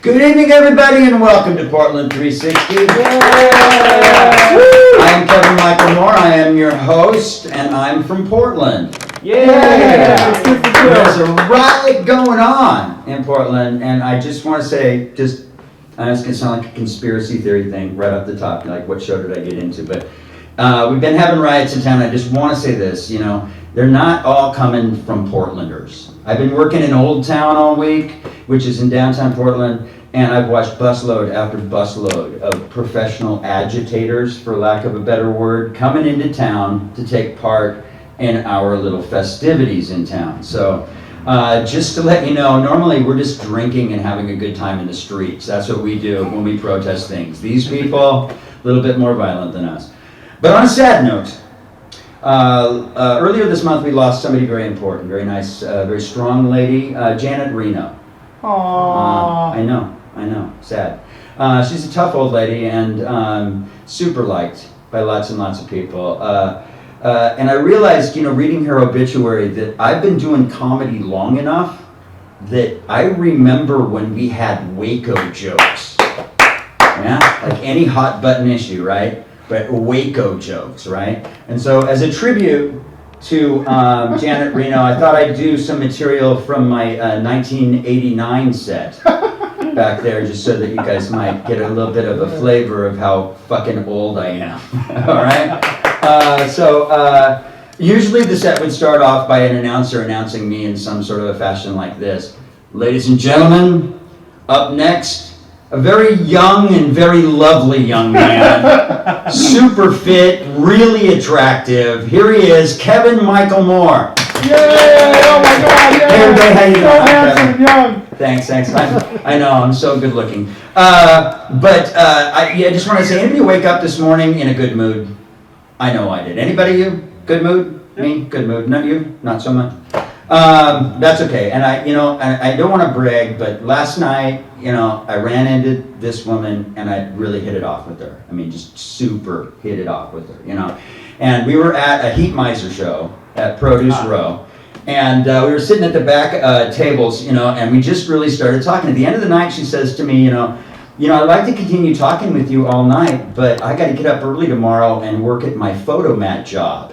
Good evening, everybody, and welcome to Portland 360. I am Kevin Michael Moore. I am your host, and I'm from Portland. There's a riot going on in Portland, and I just want to say, I know it's going to sound like a conspiracy theory thing right off the top, like what show did I get into, but we've been having riots in town. I just want to say this, they're not all coming from Portlanders. I've been working in Old Town all week, which is in downtown Portland, and I've watched busload after busload of professional agitators, for lack of a better word, coming into town to take part in our little festivities in town. So just to let you know, normally we're just drinking and having a good time in the streets. That's what we do when we protest things. These people, a little bit more violent than us. But on a sad note, earlier this month we lost somebody very important, very nice, very strong lady, Janet Reno. Aww. I know, sad. She's a tough old lady and super liked by lots and lots of people. And I realized, reading her obituary, that I've been doing comedy long enough that I remember when we had Waco jokes. Yeah, like any hot button issue, right? But Waco jokes, right? And so as a tribute to Janet Reno, I thought I'd do some material from my 1989 set back there, just so that you guys might get a little bit of a flavor of how fucking old I am. All right? Usually the set would start off by an announcer announcing me in some sort of a fashion like this. Ladies and gentlemen, up next, a very young and very lovely young man, super fit, really attractive. Here he is, Kevin Michael Moore. Yay! Oh my God! Yay! Hey everybody, how you doing? So handsome and young. Thanks. I know, I'm so good looking. I just want to say, anybody wake up this morning in a good mood? I know I did. Anybody, you? Good mood? Me? Good mood. None of you? Not so much? That's okay. And I don't want to brag, but last night, I ran into this woman and I really hit it off with her. I mean, just super hit it off with her, And we were at a Heat Miser show at Produce Row. And we were sitting at the back tables, and we just really started talking. At the end of the night, she says to me, I'd like to continue talking with you all night, but I got to get up early tomorrow and work at my photomat job.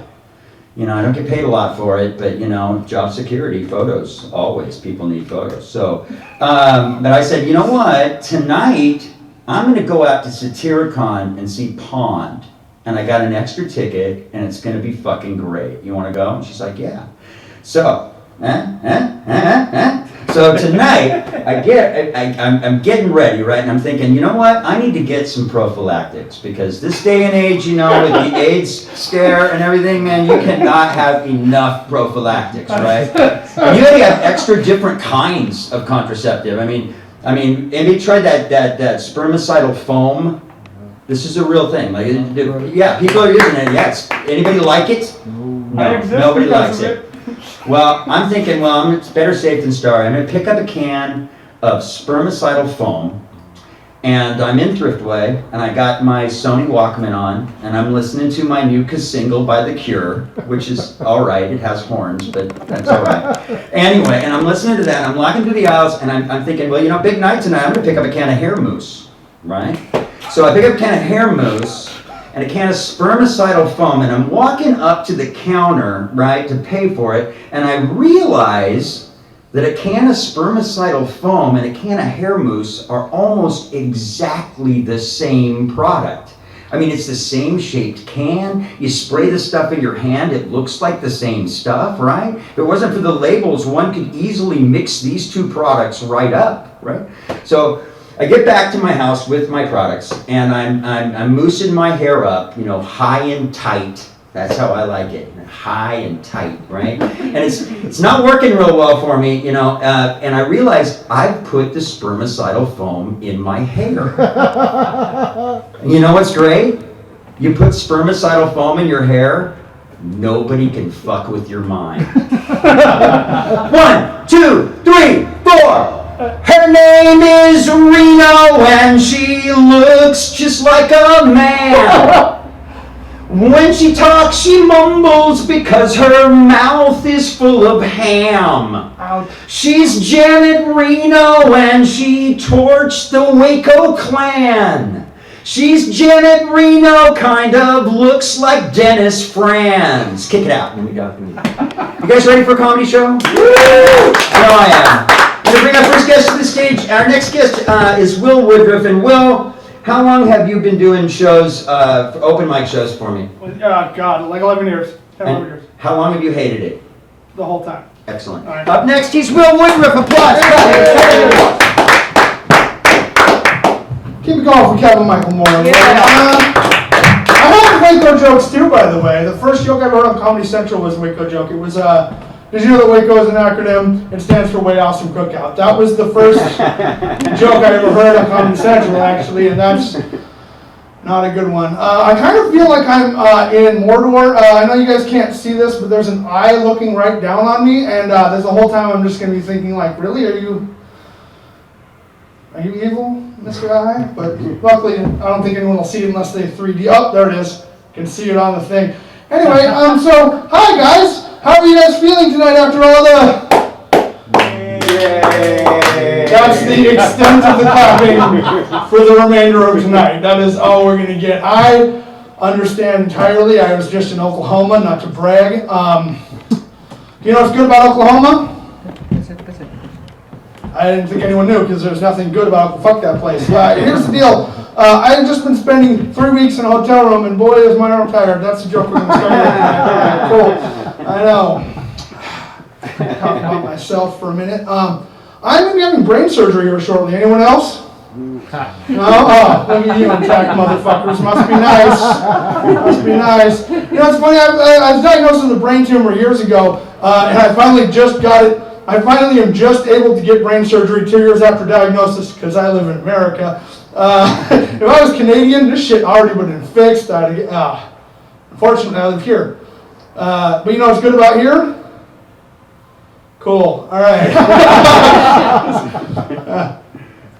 I don't get paid a lot for it, but job security, photos, always, people need photos. So, but I said, you know what, tonight, I'm going to go out to Satyricon and see Pond. And I got an extra ticket, and it's going to be fucking great. You want to go? And she's like, yeah. So, So tonight, I'm getting ready, right? And I'm thinking, you know what? I need to get some prophylactics, because this day and age, with the AIDS scare and everything, man, you cannot have enough prophylactics, right? And you gotta have extra different kinds of contraceptive. I mean, maybe try that spermicidal foam. This is a real thing. Like, yeah, people are using it. Yes. Anybody like it? No, nobody likes it. Well, I'm thinking, it's better safe than sorry. I'm going to pick up a can of spermicidal foam, and I'm in Thriftway, and I got my Sony Walkman on, and I'm listening to my new single by The Cure, which is all right. It has horns, but that's all right. Anyway, and I'm listening to that, and I'm walking through the aisles, and I'm thinking, big night tonight. I'm going to pick up a can of hair mousse, right? So I pick up a can of hair mousse and a can of spermicidal foam, and I'm walking up to the counter, right, to pay for it, and I realize that a can of spermicidal foam and a can of hair mousse are almost exactly the same product. I mean, it's the same shaped can. You spray the stuff in your hand, it looks like the same stuff, right? If it wasn't for the labels, one could easily mix these two products right up, right? So I get back to my house with my products, and I'm moussing my hair up, high and tight. That's how I like it, high and tight, right? And it's not working real well for me, and I realized I've put the spermicidal foam in my hair. And you know what's great? You put spermicidal foam in your hair, nobody can fuck with your mind. 1, 2, 3, 4. Her name is Reno, and she looks just like a man. When she talks, she mumbles because her mouth is full of ham. Ouch. She's Janet Reno and she torched the Waco Clan. She's Janet Reno, kind of looks like Dennis Franz. Kick it out. Let me go. You guys ready for a comedy show? Woo! I know I am. I'm going to bring our first guest to the stage. Our next guest is Will Woodruff. And Will, how long have you been doing shows, open mic shows for me? Oh, God, like 11 years. 10, 11 years. How long have you hated it? The whole time. Excellent. All right. Up next, he's Will Woodruff. Applause. Keep it going for Kevin Michael Moore. I have Waco jokes too, by the way. The first joke I wrote on Comedy Central was a Waco joke. It was, did you know that Waco is an acronym? It stands for Way Awesome Cookout. That was the first joke I ever heard on Comedy Central, actually, and that's not a good one. I kind of feel like I'm in Mordor. I know you guys can't see this, but there's an eye looking right down on me, and there's the whole time I'm just going to be thinking, like, really, are you evil, Mr. Eye? But luckily, I don't think anyone will see it unless they 3D. Oh, there it is. You can see it on the thing. Anyway, so, hi guys. How are you guys feeling tonight after all the... That's the extent of the clapping for the remainder of tonight. That is all we're going to get. I understand entirely. I was just in Oklahoma, not to brag. You know what's good about Oklahoma? I didn't think anyone knew because there's nothing good about fuck that place. Here's the deal. I've just been spending 3 weeks in a hotel room, and boy, is my arm tired. That's the joke we're going to start with. Cool. I know. Talk about myself for a minute. I'm going to be having brain surgery here shortly. Anyone else? No? Oh, look at you intact motherfuckers. Must be nice. Must be nice. You know, it's funny. I was diagnosed with a brain tumor years ago, and I finally just got it. I finally am just able to get brain surgery 2 years after diagnosis because I live in America. If I was Canadian, this shit already would have been fixed. Unfortunately, I live here. But you know what's good about here? Cool. All right.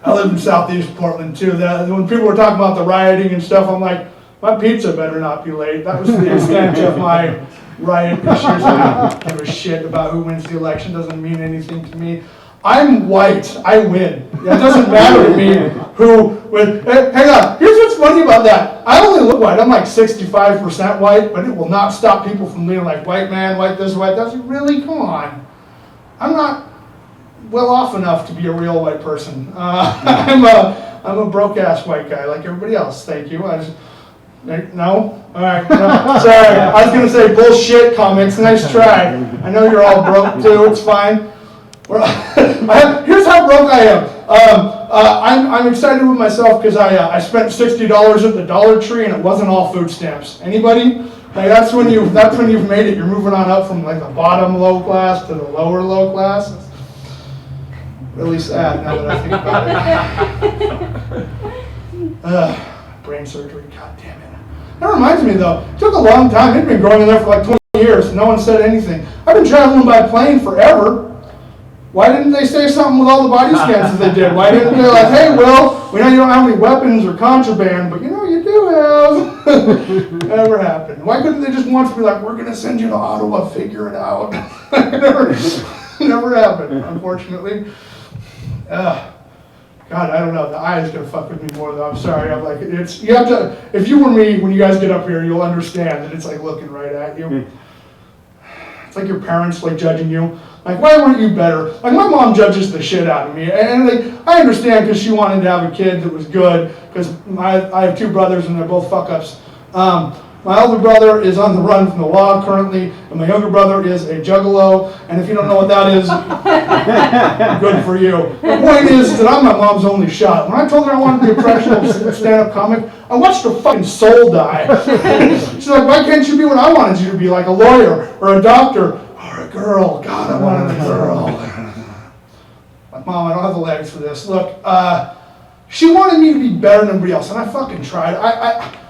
I live in southeast Portland too. When people were talking about the rioting and stuff, I'm like, my pizza better not be late. That was the extent of my riot issues. I don't give a shit about who wins the election. Doesn't mean anything to me. I'm white. I win. It doesn't matter to me who wins. Hang on. Here's what's funny about that. I only look white. I'm like 65% white, but it will not stop people from being like, white man, white this, white that. Really? Come on. I'm not well off enough to be a real white person. I'm a broke-ass white guy like everybody else. Thank you. No? All right. No, sorry. I was going to say bullshit comics. Nice try. I know you're all broke too. It's fine. Here's how broke I am. I'm excited with myself because I spent $60 at the Dollar Tree and it wasn't all food stamps. Anybody? Like that's when you've made it. You're moving on up from like the bottom low class to the lower low class. It's really sad now that I think about it. Brain surgery. God damn it. That reminds me though. It took a long time. It'd been growing in there for like 20 years. And no one said anything. I've been traveling by plane forever. Why didn't they say something with all the body scans that they did? Why didn't they like, hey, Will, we know you don't have any weapons or contraband, but you know you do have. Never happened. Why couldn't they just once be like, we're going to send you to Ottawa, figure it out? Never happened, unfortunately. God, I don't know. The eye is going to fuck with me more, though. I'm sorry. I'm like, you have to, if you were me, when you guys get up here, you'll understand that it's like looking right at you. It's like your parents like judging you. Like, why weren't you better? Like, my mom judges the shit out of me. And like, I understand because she wanted to have a kid that was good. Because I have two brothers and they're both fuck-ups. My older brother is on the run from the law currently. And my younger brother is a juggalo. And if you don't know what that is, good for you. The point is that I'm my mom's only shot. When I told her I wanted to be a professional stand-up comic, I watched her fucking soul die. She's like, why can't you be what I wanted you to be? Like a lawyer or a doctor. Or a girl. God, I wanted a girl. Like, Mom, I don't have the legs for this. Look, she wanted me to be better than everybody else, and I fucking tried.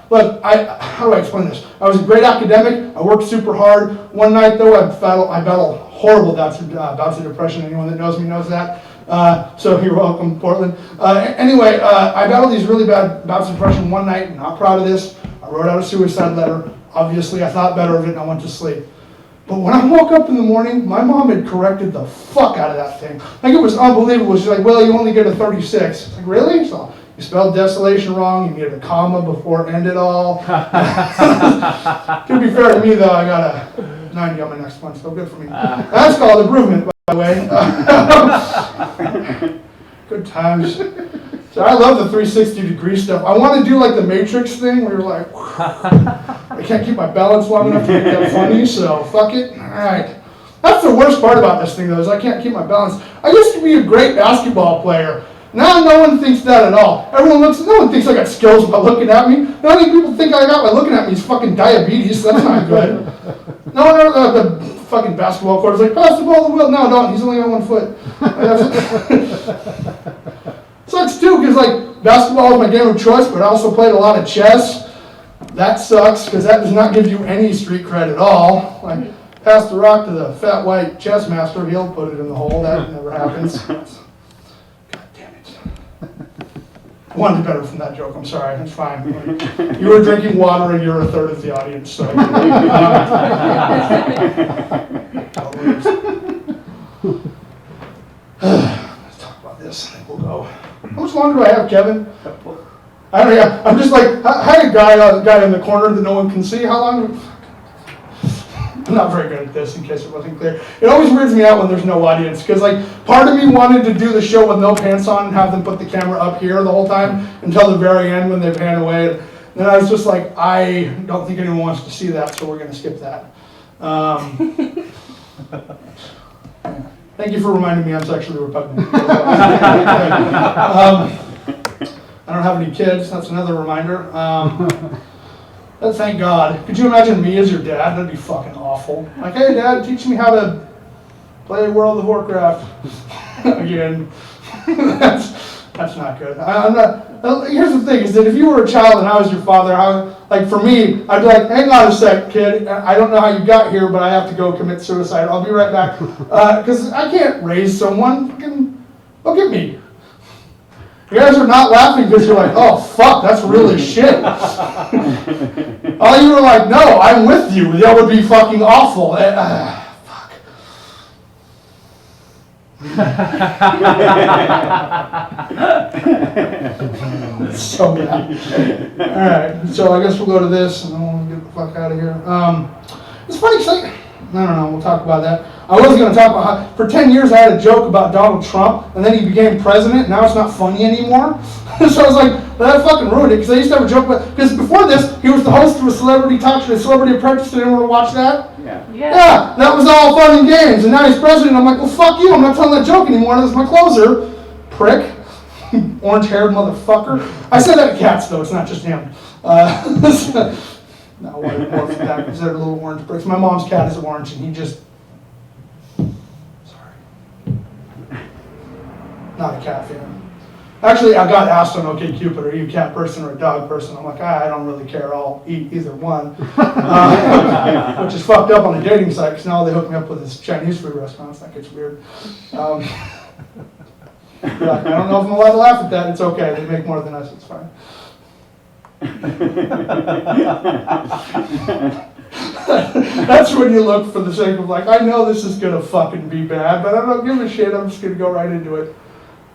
Look, how do I explain this? I was a great academic. I worked super hard. One night, though, I battled horrible bouts of depression. Anyone that knows me knows that. So you're welcome, Portland. Anyway, I battled these really bad bouts of depression one night. Not proud of this. I wrote out a suicide letter. Obviously, I thought better of it and I went to sleep. But when I woke up in the morning, my mom had corrected the fuck out of that thing. Like, it was unbelievable. She's like, well, you only get a 36. I was like, really? So you spelled desolation wrong. You needed a comma before it ended all. To be fair to me, though, I got a 90 on my next one, so good for me. That's called improvement, by the way. Good times. So I love the 360-degree stuff. I want to do like the Matrix thing where you're like, I can't keep my balance long enough to make that funny, so fuck it. All right. That's the worst part about this thing, though, is I can't keep my balance. I used to be a great basketball player. Now no one thinks that at all. No one thinks I got skills by looking at me. The only people think I got by looking at me is fucking diabetes. That's not good. No one ever, the fucking basketball court is like, pass the ball to Will. No, don't. He's only on 1 foot. Sucks too, because like basketball is my game of choice, but I also played a lot of chess. That sucks, because that does not give you any street cred at all. Like, pass the rock to the fat white chess master, he'll put it in the hole. That never happens. God damn it. I wanted better from that joke, I'm sorry, it's fine. You were drinking water and you're a third of the audience, so. Let's talk about this, I think we'll go. How much longer do I have, Kevin? I don't know, I'm just like, hi, a guy in the corner that no one can see. How long? I'm not very good at this, in case it wasn't clear. It always weirds me out when there's no audience, because like part of me wanted to do the show with no pants on and have them put the camera up here the whole time until the very end when they pan away. And then I was just like, I don't think anyone wants to see that, so we're going to skip that. Thank you for reminding me I'm sexually repugnant. I don't have any kids, that's another reminder. Thank God. Could you imagine me as your dad? That'd be fucking awful. Like, hey Dad, teach me how to play World of Warcraft again. That's not good. I'm not. Here's the thing: is that if you were a child and I was your father, like for me, I'd be like, hang on a sec, kid. I don't know how you got here, but I have to go commit suicide. I'll be right back because I can't raise someone. Fucking look at me. You guys are not laughing because you're like, oh fuck, that's really shit. All you were like, no, I'm with you. That would be fucking awful. Fuck. So bad. Alright, so I guess we'll go to this and then we'll get the fuck out of here. It's funny, it's like, I don't know, we'll talk about that. I was going to talk about how, for 10 years I had a joke about Donald Trump, and then he became president, now it's not funny anymore. So I was like, well, that fucking ruined it, because I used to have a joke about, because before this, he was the host of a celebrity talk show, Celebrity Apprentice. Did anyone watch that? Yeah, that was all fun and games, and now he's president. I'm like, well, fuck you, I'm not telling that joke anymore, that's my closer. Prick. Orange-haired motherfucker. I said that to cats, though, it's not just him. No, more from that, because they're little orange bricks. My mom's cat is orange, and he just... Sorry. Not a cat fan. Actually, I got asked on OkCupid, are you a cat person or a dog person? I'm like, I don't really care, I'll eat either one. Which is fucked up on the dating site, because now they hook me up with this Chinese food restaurants. That gets weird. Yeah, I don't know if I'm allowed to laugh at that. It's okay, they make more than us, it's fine. That's when you look for the sake of like, I know this is gonna fucking be bad, but I don't give a shit, I'm just gonna go right into it.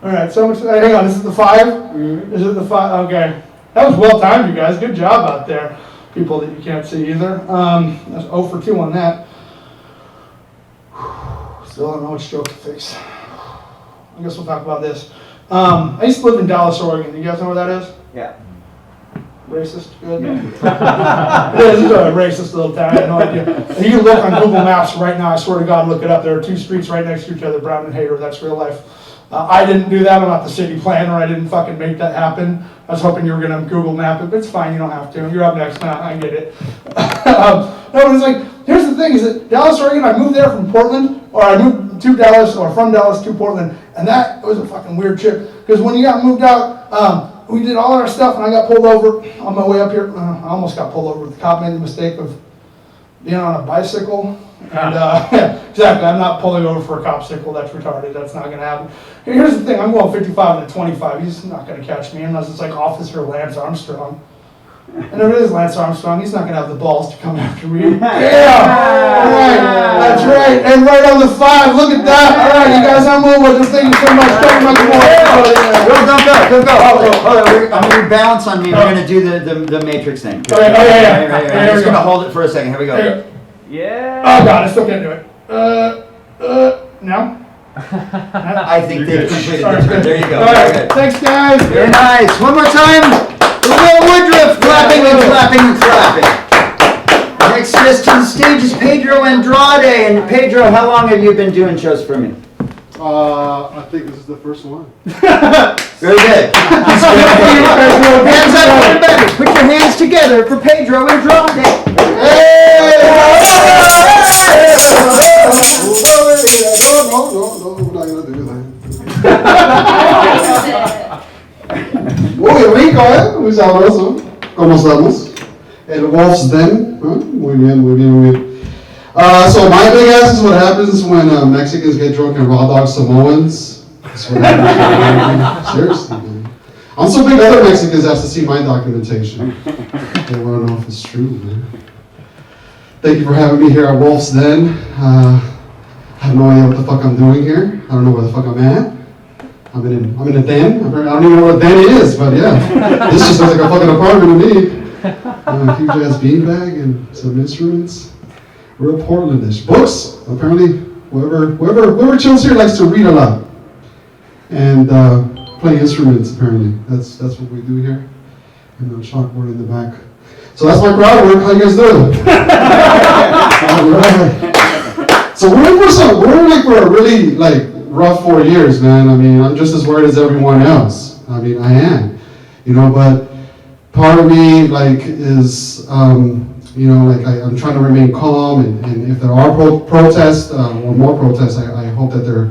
Alright, so much, hang on, is it the 5? Mm-hmm. Is it the 5? Okay. That was well timed, you guys, good job out there. People that you can't see either. That's 0 for 2 on that. Still don't know which joke to fix. I guess we'll talk about this. I used to live in Dallas, Oregon. You guys know where that is? Yeah. Racist? Good? Yeah. It is a racist little town. I had no idea. You can look on Google Maps right now. I swear to God, look it up. There are 2 streets right next to each other, Brown and Hayter. That's real life. I didn't do that. I'm not the city planner. I didn't fucking make that happen. I was hoping you were going to Google map it, but it's fine. You don't have to. You're up next now. I get it. No, but it's like, here's the thing, is that Dallas, Oregon, I moved there from Portland, or I moved to Dallas, or from Dallas to Portland, and that was a fucking weird trip. Because when you got moved out, we did all our stuff, and I got pulled over on my way up here. I almost got pulled over. The cop made the mistake of being on a bicycle. And yeah, exactly, I'm not pulling over for a copsicle. That's retarded. That's not going to happen. Here's the thing, I'm going 55 and a 25. He's not going to catch me unless it's like Officer Lance Armstrong. And if it is Lance Armstrong, he's not gonna have the balls to come after me. Yeah! Alright, that's right. And right on the 5, look at that. Alright, you guys, I'm over. Just thank you so much. Thank you much more. Well, don't go. Hold on. I'm gonna rebalance on me. We're gonna do the matrix thing. Okay, yeah. Right. I'm just gonna hold it for a second. Here we go. Yeah. Oh god, I still can't do it. No? I think they've completed Sorry, this one. There you go. Alright, Very good. thanks guys. Very nice. One more time. Will Woodruff clapping and clapping and clapping. Next guest to the stage is Pedro Andrade. And Pedro, how long have you been doing shows for me? I think this is the first one. Very good. Hands up, everybody. Put your hands together for Pedro Andrade. No, we're not gonna do that. Muy rico, muy sabroso. ¿Cómo estamos? El Wolf's Den. Huh? Muy bien. So my big ass is what happens when Mexicans get drunk and raw dog Samoans. That's what happens. Seriously, man. I'm so big other Mexicans have to see my documentation. They want to know if it's true, man. Thank you for having me here at Wolf's Den. I have no idea what the fuck I'm doing here. I don't know where the fuck I'm at. I'm in a den. I don't even know what a den is, but yeah. This just looks like a fucking apartment to me. A huge ass beanbag and some instruments. Real Portlandish. Books. Apparently, whoever chills here likes to read a lot. And play instruments, apparently. That's what we do here. And a chalkboard in the back. So that's my crowd work. How you guys doing? All right. So we're in for a really rough 4 years, man. I mean, I'm just as worried as everyone else. I mean, I am, but part of me is, I'm trying to remain calm, and if there are protests or more protests, I hope that they're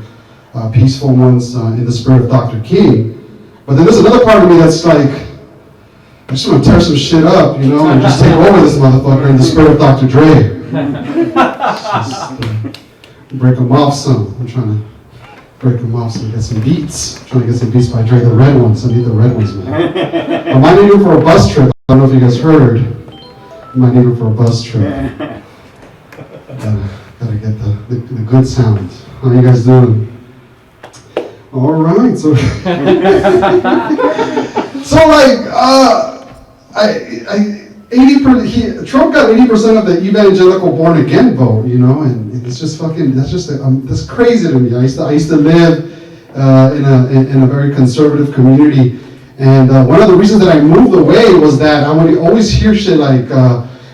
peaceful ones in the spirit of Dr. King. But then there's another part of me that's like, I just want to tear some shit up, and just take over this motherfucker in the spirit of Dr. Dre. Break them off some. I'm trying to break them off so get some beats. I'm trying to get some beats by Dre, the red ones. I need the red ones, man. I might need him for a bus trip. I don't know if you guys heard. I might need him for a bus trip. Gotta get the good sound. How you guys doing? All right, so Trump got 80% of the evangelical born again vote, and it's just that's crazy to me. I used to live in a very conservative community, and one of the reasons that I moved away was that I would always hear shit like,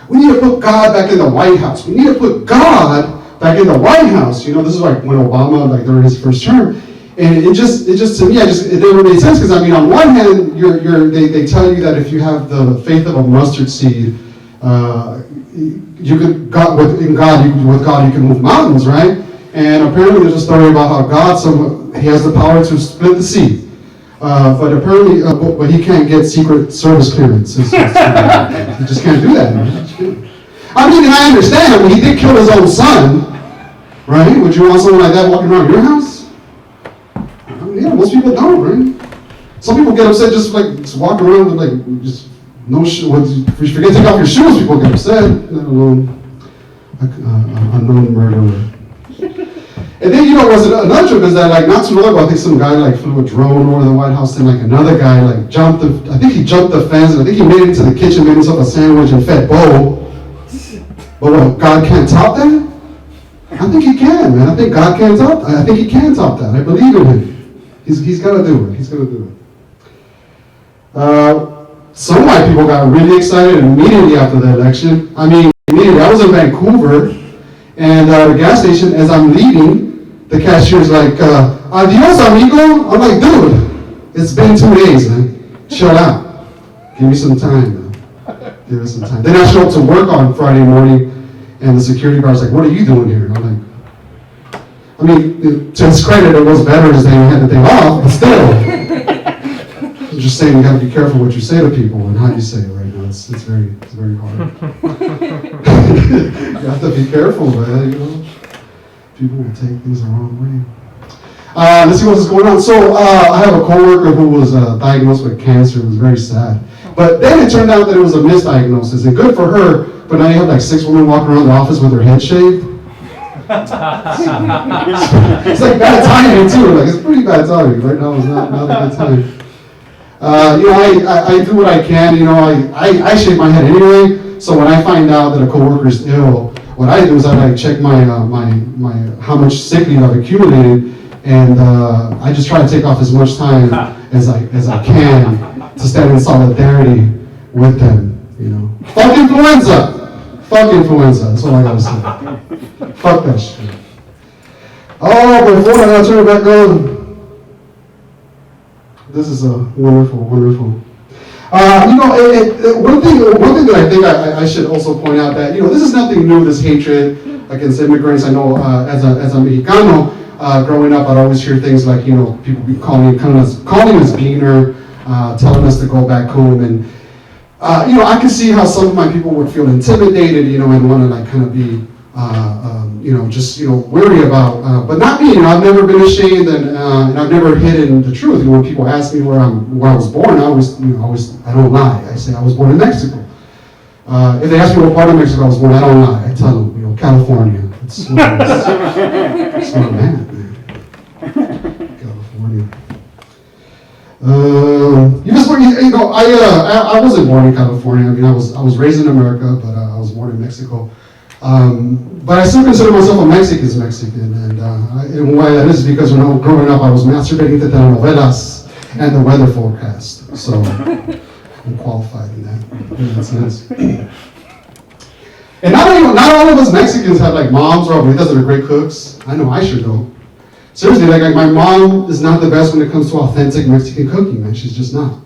we need to put God back in the White House. We need to put God back in the White House. This is like when Obama, during his first term. And it just to me, it never made sense, because I mean, on one hand, they tell you that if you have the faith of a mustard seed, with God you can move mountains, right? And apparently there's a story about how God, he has the power to split the sea, but apparently, but he can't get Secret Service clearance. He just can't do that. I mean, I understand. I mean, he did kill his own son, right? Would you want someone like that walking around your house? Yeah, most people don't, right? Some people get upset just walk around with just no shoes. If you forget to take off your shoes, people get upset. Let alone unknown murderer. And then was another trip is that not too long ago, I think some guy flew a drone over the White House, and another guy jumped I think he jumped the fence, and I think he made it into the kitchen, made himself a sandwich and fed Bo. But what, God can't top that? I think he can, man. I think God can top that. I think he can top that. I believe in him. He's got to do it. He's going to do it. Some white people got really excited immediately after the election. I mean, immediately. I was in Vancouver, and the gas station, as I'm leaving, the cashier's like, adios, amigo. I'm like, dude, it's been 2 days, man. Chill out. Give me some time, man. Give me some time. Then I showed up to work on Friday morning, and the security guard's like, what are you doing here? And I'm like, I mean, to his credit, it was Veterans Day and he had the day off, but still. I'm just saying, you got to be careful what you say to people and how you say it right now. It's very hard. You have to be careful, man. People will take things the wrong way. Let's see what's going on. So I have a coworker who was diagnosed with cancer. It was very sad. But But then it turned out that it was a misdiagnosis, and good for her, but now you have like 6 women walking around the office with their head shaved. It's like bad timing too, like it's pretty bad timing. Right now is not a good time. I do what I can, I shave my head anyway, so when I find out that a coworker is ill, what I do is I like check my how much sick leave I've accumulated, and I just try to take off as much time as I can to stand in solidarity with them, Fuck influenza! Fuck influenza, that's all I gotta say. Fuck that shit. Oh, before I turn it back on, this is a wonderful. One thing that I think I should also point out that, this is nothing new, this hatred against immigrants. I know as a Mexicano, growing up, I'd always hear things like, people be calling us beaner, telling us to go back home. And, I can see how some of my people would feel intimidated, and want to like kind of be, worry about, but not me. I've never been ashamed, and I've never hidden the truth. When people ask me where I was born, I don't lie. I say I was born in Mexico. If they ask me what part of Mexico I was born, I don't lie. I tell them, California. It's where I'm at, man. California. I wasn't born in California. I mean, I was raised in America, but I was born in Mexico. But I still consider myself a Mexican, and why that is because when I was growing up, I was masturbating to telenovelas and the weather forecast. So I'm qualified in that sense. And not all of us Mexicans have like moms or abuelitas that are great cooks. I know I sure don't. Seriously, like my mom is not the best when it comes to authentic Mexican cooking, man. She's just not.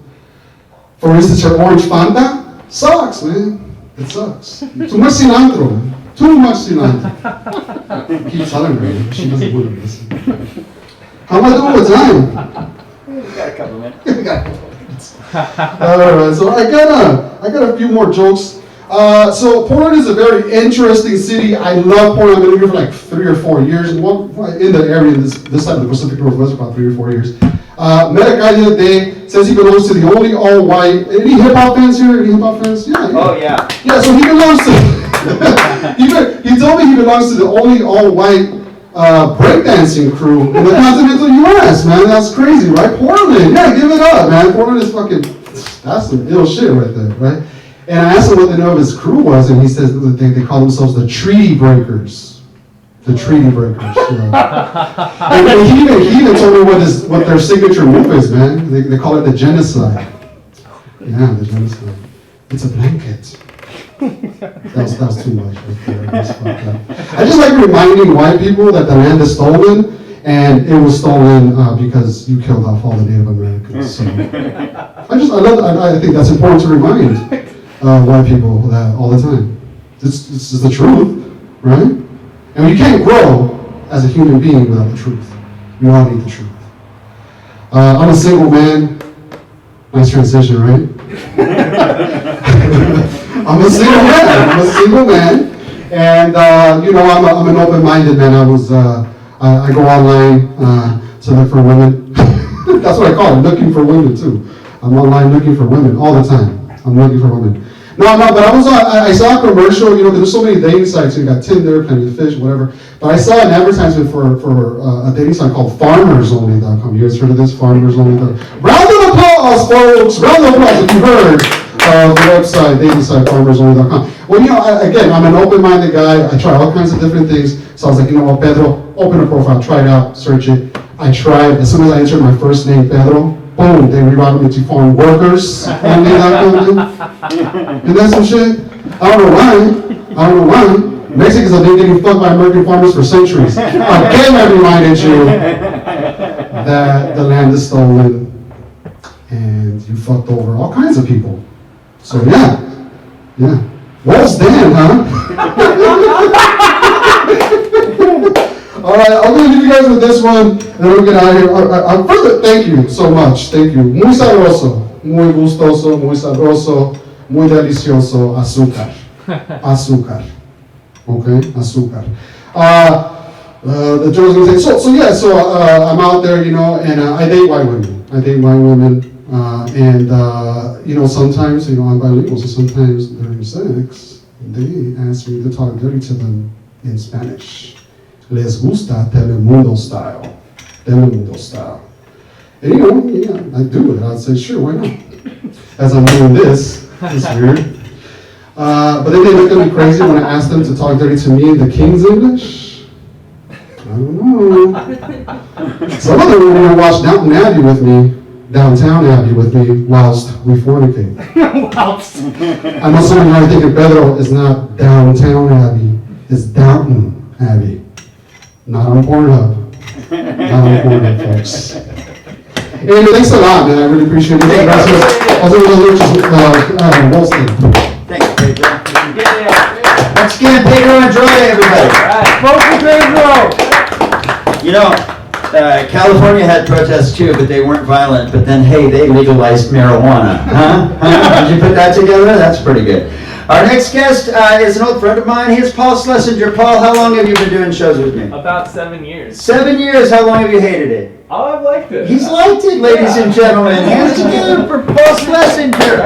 For instance, her orange Fanta sucks, man. It sucks. Too much cilantro, man. Too much cilantro. I keep telling her, she doesn't want to listen. How am I doing with time? We got a couple minutes. Alright, so I got a few more jokes. So Portland is a very interesting city. I love Portland. I've been here for like 3 or 4 years. In the area, this side of the Pacific Northwest, about 3 or 4 years. Met a guy the other day, says he belongs to the only all-white. Any hip-hop fans here? Any hip-hop fans? Yeah. Oh, yeah. Yeah, so he belongs to, he told me he belongs to the only all-white breakdancing crew in the continental U.S., man. That's crazy, right? Portland, yeah, give it up, man. Portland is that's some ill shit right there, right? And I asked him what the name of his crew was, and he says that they call themselves the Treaty Breakers. The Treaty Breakers, yeah. And he even told me what their signature move is, man. They call it the genocide. Yeah, the genocide. It's a blanket. That was too much right there. I just like reminding white people that the land is stolen, and it was stolen because you killed off all the Native Americans. So I think that's important to remind white people that all the time. This is the truth, right? And you can't grow as a human being without the truth. We all need the truth. I'm a single man. Nice transition, right? I'm a single man. And, I'm an open-minded man. I go online to look for women. That's what I call it, looking for women, too. I'm online looking for women all the time. I'm looking for women. No, but I saw a commercial, there's so many dating sites, you got Tinder, Plenty of Fish, whatever. But I saw an advertisement for a dating site called FarmersOnly.com. You guys heard of this? FarmersOnly.com. Round of applause, folks! Round of applause if you heard of the website, dating site, FarmersOnly.com. Well, again, I'm an open-minded guy. I try all kinds of different things. So I was like, Pedro, open a profile, try it out, search it. I tried, as soon as I entered my first name, Pedro, boom, they rerouted me to foreign workers. And that's some shit. I don't know why. Mexicans have been getting fucked by American farmers for centuries. Again, I reminded you that the land is stolen and you fucked over all kinds of people. So yeah. Wolf's Den, huh? All right, I'm going to leave you guys with this one, and then we'll get out of here. First, thank you so much. Thank you. Muy sabroso, muy gustoso, muy sabroso, muy delicioso. Azúcar. Okay, azúcar. The Joe's going to say, so I'm out there, and I date white women. Sometimes, I'm bilingual, so sometimes during sex, they ask me to talk dirty to them in Spanish. Les gusta Telemundo style. Telemundo style. And I do it. I'd say, sure, why not? As I'm doing this, it's weird. But then they look at me crazy when I ask them to talk dirty to me in the King's English. I don't know. Some of them are going to watch Downton Abbey with me whilst we fornicate. I know some of you are thinking Pedro is not Downtown Abbey, it's Downton Abbey. Not on Pornhub. Not on Pornhub, folks. Anyway, thanks a lot, man. I really appreciate it. Gracias. Also, Wolston. Thanks, Pedro. Once again, Pedro Andrade, everybody. Vote for Pedro! California had protests too, but they weren't violent. But then, hey, they legalized marijuana. Huh? Did you put that together? That's pretty good. Our next guest is an old friend of mine. He's Paul Schlesinger. Paul, how long have you been doing shows with me? About 7 years. 7 years. How long have you hated it? Oh, I've liked it. He's liked it, ladies and gentlemen. Hands together for Paul Schlesinger.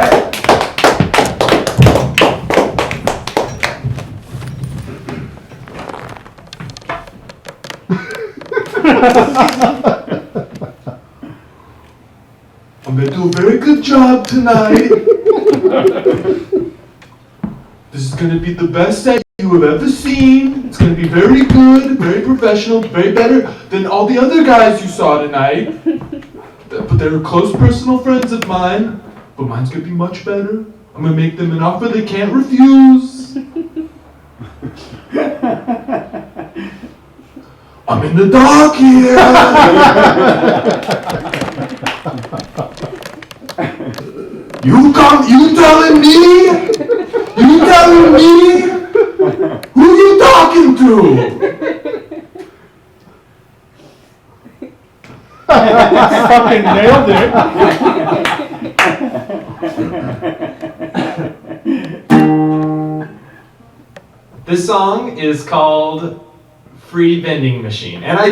I'm gonna do a very good job tonight. This is gonna be the best set you have ever seen. It's gonna be very good, very professional, very better than all the other guys you saw tonight. But they're close personal friends of mine. But mine's gonna be much better. I'm gonna make them an offer they can't refuse. I'm in the dark here. You telling me? Who you talking to? Fucking nailed it. This song is called Free Vending Machine. And I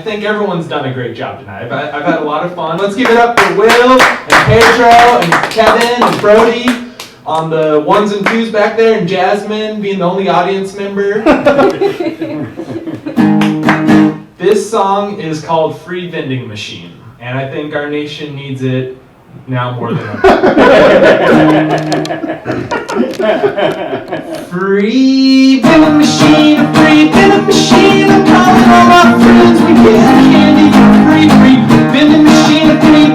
think everyone's done a great job tonight. I've had a lot of fun. Let's give it up for Will and Pedro and Kevin and Brody on the ones and twos back there, and Jasmine being the only audience member. This song is called Free Vending Machine, and I think our nation needs it now more than ever. Free vending machine, I'm calling all my friends, we get candy for free. Free vending machine, getting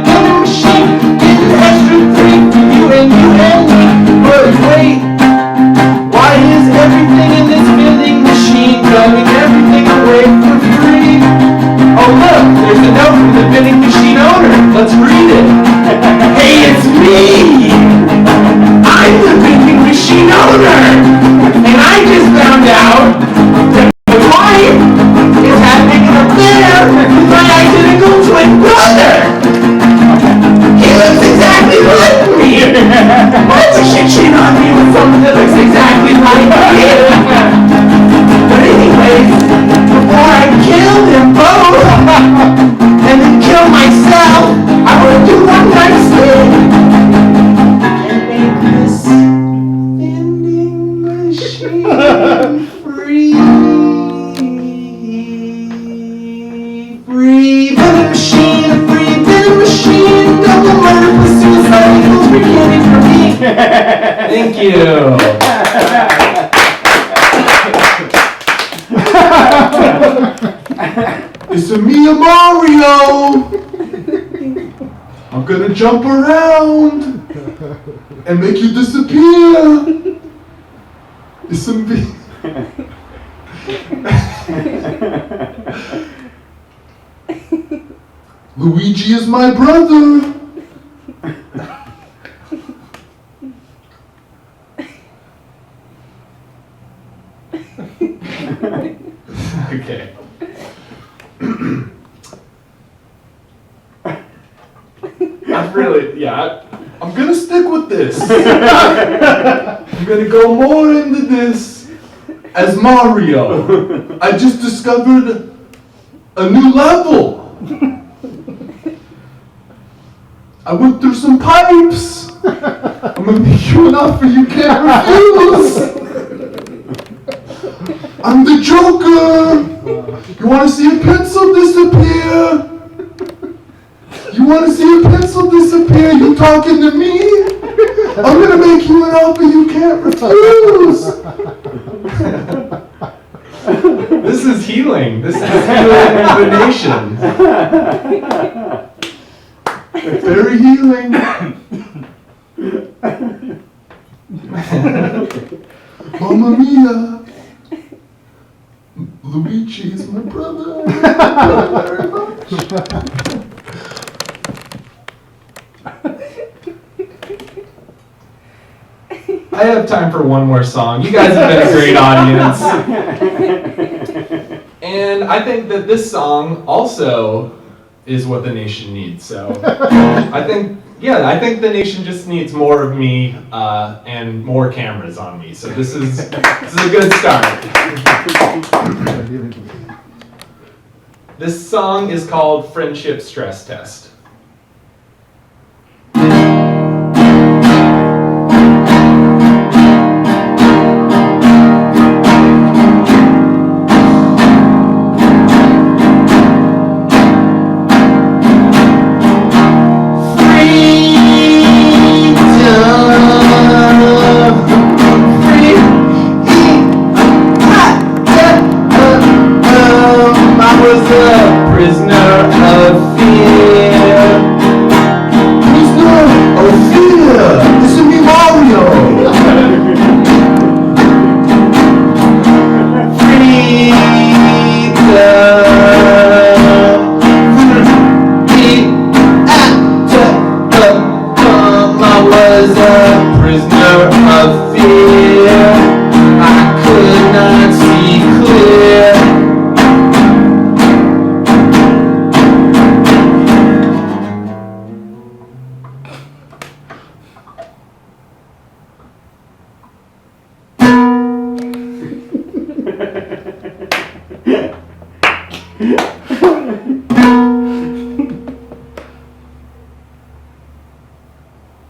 extra free for you and me. But wait, why is everything in this vending machine giving everything away for free? Oh look, there's a note from the vending machine owner. Let's read it. Hey, it's me! I'm the vending machine owner! And I just found out that my wife is having an affair with my identical twin brother! He looks exactly like me! Why would she cheat on me with someone that looks exactly like me? But anyways, before I kill them both, and then kill myself, I want to do one nice thing and make this vending machine free. Free vending machine, double murder plus suicide equals free candy for me. Thank you. It's a me, Mario. I'm gonna jump around and make you disappear. It's a me. Luigi is my brother. Okay. I'm gonna stick with this. I'm gonna go more into this as Mario. I just discovered a new level. I went through some pipes. I'm gonna make you an offer you can't refuse. I'm the Joker. You wanna see a pencil disappear? You wanna see a pencil disappear? You talking to me? I'm gonna make you an offer you can't refuse. This is healing. This is healing the nation. Very healing. Mamma mia. Luigi is my brother. I love him very much. I have time for one more song. You guys have been a great audience. And I think that this song also is what the nation needs. So I think the nation just needs more of me and more cameras on me. So this is a good start. This song is called Friendship Stress Test.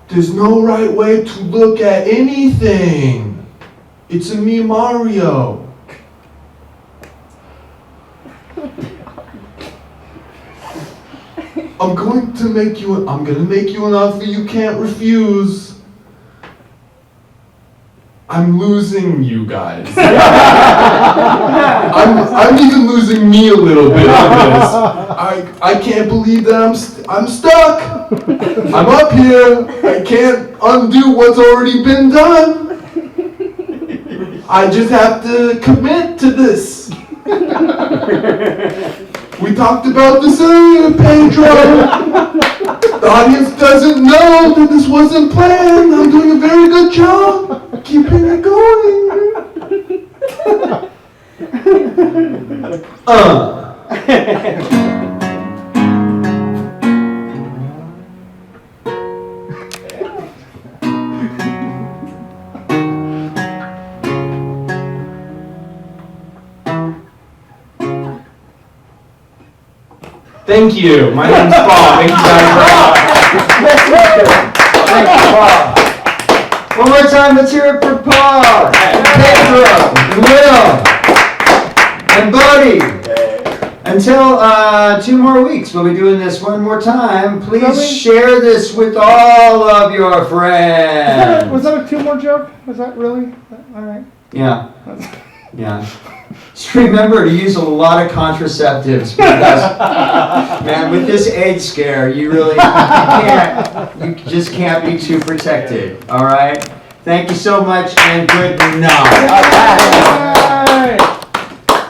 There's no right way to look at anything. It's a me, Mario. I'm gonna make you an offer you can't refuse. I'm losing you guys. I'm even losing me a little bit on this. I can't believe that I'm stuck. I'm up here. I can't undo what's already been done. I just have to commit to this. We talked about this earlier, Pedro. The audience doesn't know that this wasn't planned. I'm doing a very good job keeping it going. Thank you. My name's Paul. Thank you guys Thank you, Paul. One more time, let's hear it for Paul, and Pedro, and Will, and Bodie. Until 2 more weeks, we'll be doing this one more time. Please share this with all of your friends. Was that a 2 more joke? Was that really? All right. Yeah. Yeah. Just remember to use a lot of contraceptives because, man, with this AIDS scare, you just can't be too protected. All right. Thank you so much and good night.